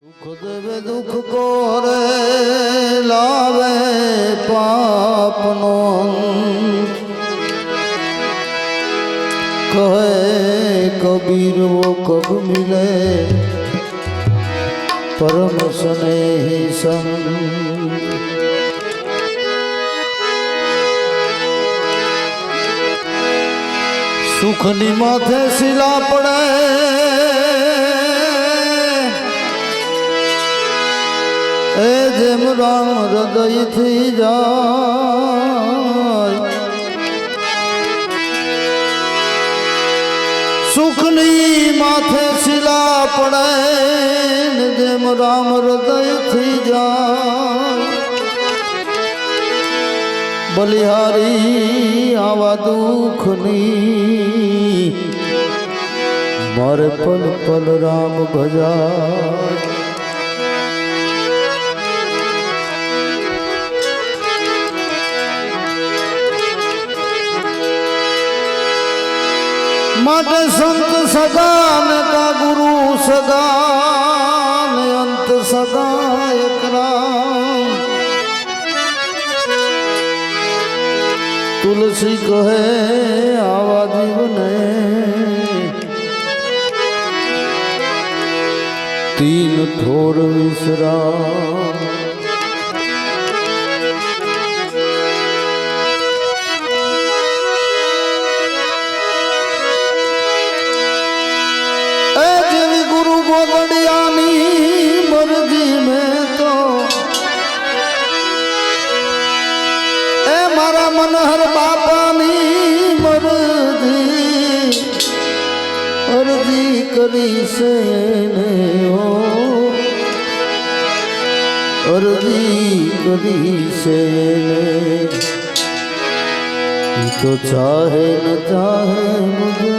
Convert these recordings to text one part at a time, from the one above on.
दुख देवे दुख को रे लावे पाप नो कहे कबीर वो कब मिले परम स्नेही संग। सुखनी माथे शिला पड़े ए जेम राम हृदय थी जाय। सुखनी माथे शिला पड़े जेम राम हृदय थी जाय। बलिहारी आवा दुखनी मारे पल पल राम भजाय। माटे संत सगान का गुरु सगान अंत सगाय कराम। तुलसी कहे आवा जीवने तीन ठोर विश्राम। गोदड़ियानी मर्जी में तो ए मारा मनहर बापानी मर्जी अर्जी करी से ने हो अर्जी करी से ने तो चाहे न चाहे मुझे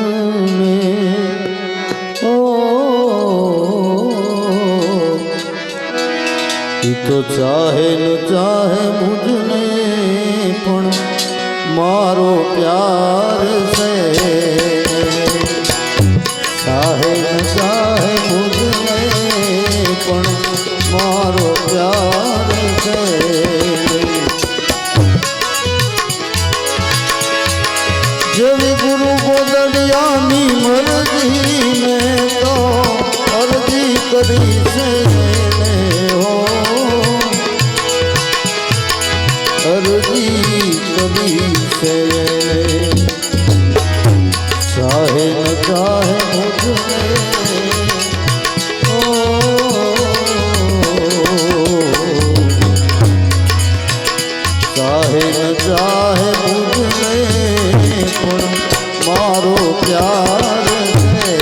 तो चाहे न चाहे मुझने पण मारो प्यार से। चाहे न चाहे मुझने पण मारो प्यार से। जेवी गुरु गोदड़ियानी मर्जी में तो अर्जी करी से हो अर्जी कभी से। चाहे न चाहे मुझे चाहे न चाहे मुझे पर मारो प्यार से।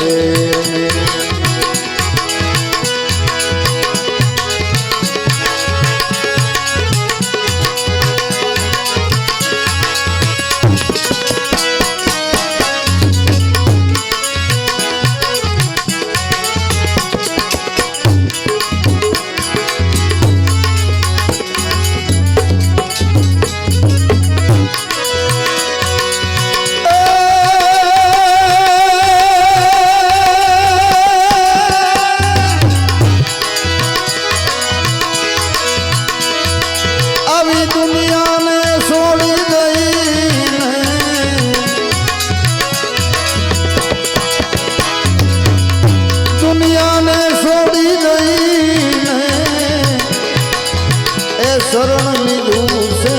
शरण लीधुं से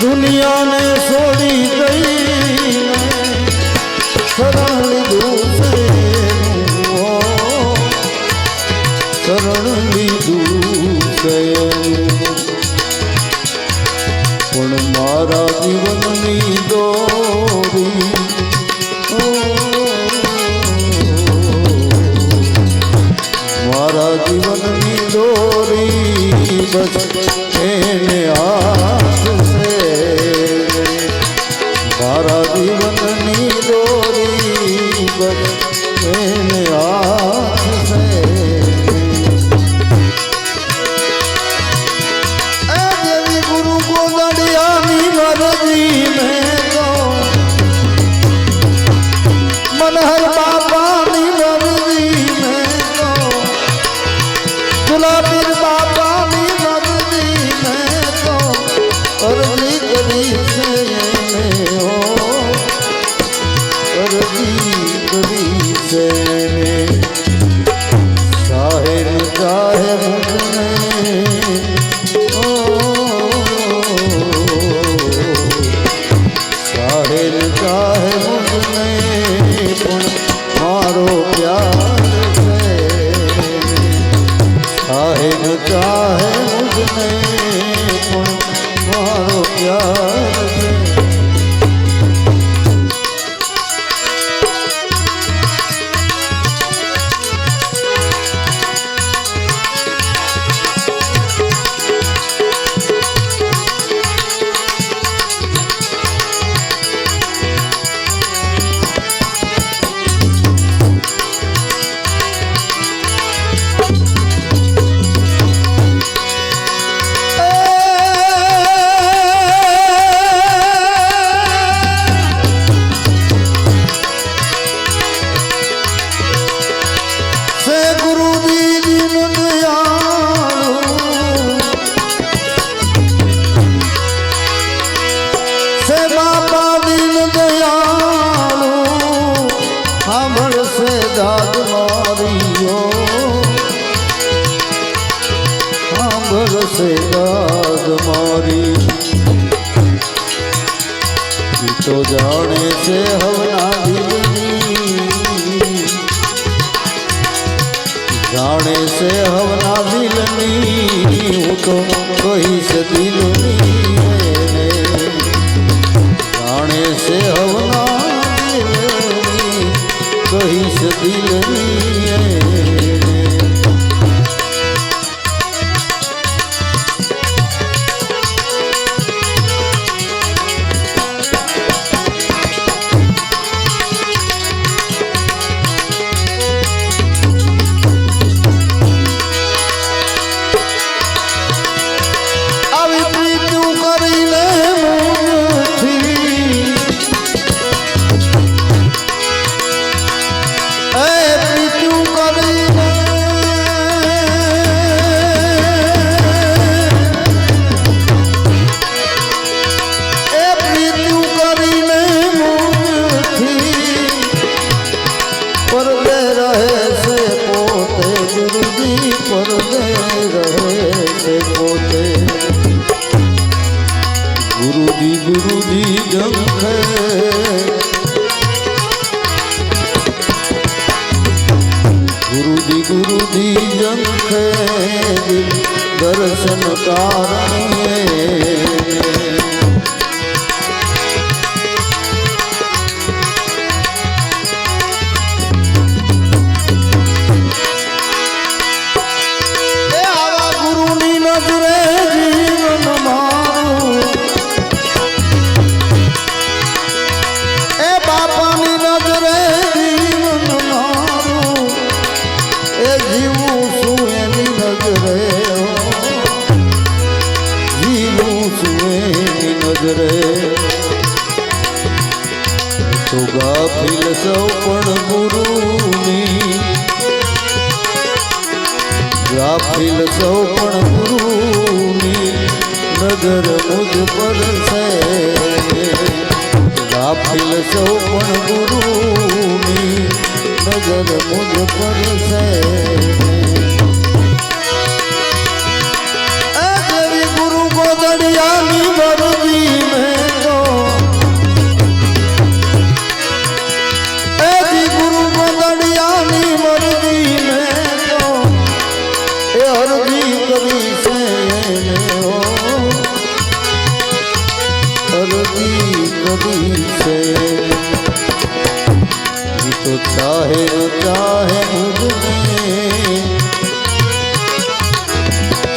दुनिया ने छोड़ी गई शरण लीधुं से शरण लीधुं से। पण मारा जीवननी दोरी से साहिर चाहे मुझने ओ साहिर चाहे मुझने पण मारो प्यार से साहिर चाहे मुझने पण मारो प्यार से से दाद मारी तो जाने से हवना दिलनी जाने से हवना दिलनी वो तो कोई से दिलनी जाने से हवना दिलनी कोई से दिलनी गुरुजी जंखे गुरुजी जंखे दर्शन कारणे तो गाफिल सौ पण गुरुनी गाफिल सौ पण गुरुनी नजर मुझ पर से गाफिल सौ पण गुरुनी नजर मुझ पर से गुरु को दरियानी मर्जी में तो चाहे चाहे मुझने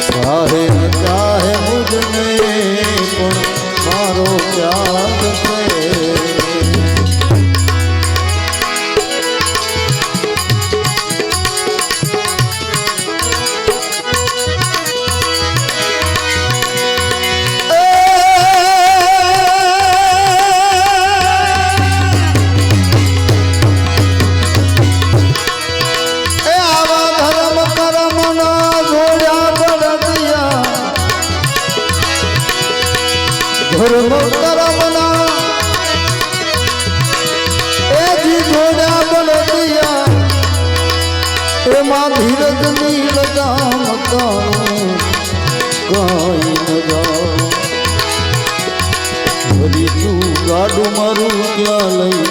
चाहे चाहे मुझने पण मारो प्यार से धर्म करमना ए जी जोड़ा बन दिया એમાં ધીરજ ની લગામ કાણું કાંઈ ન જાઉં. વળી તું ગાડું મારું ક્યાં લઈ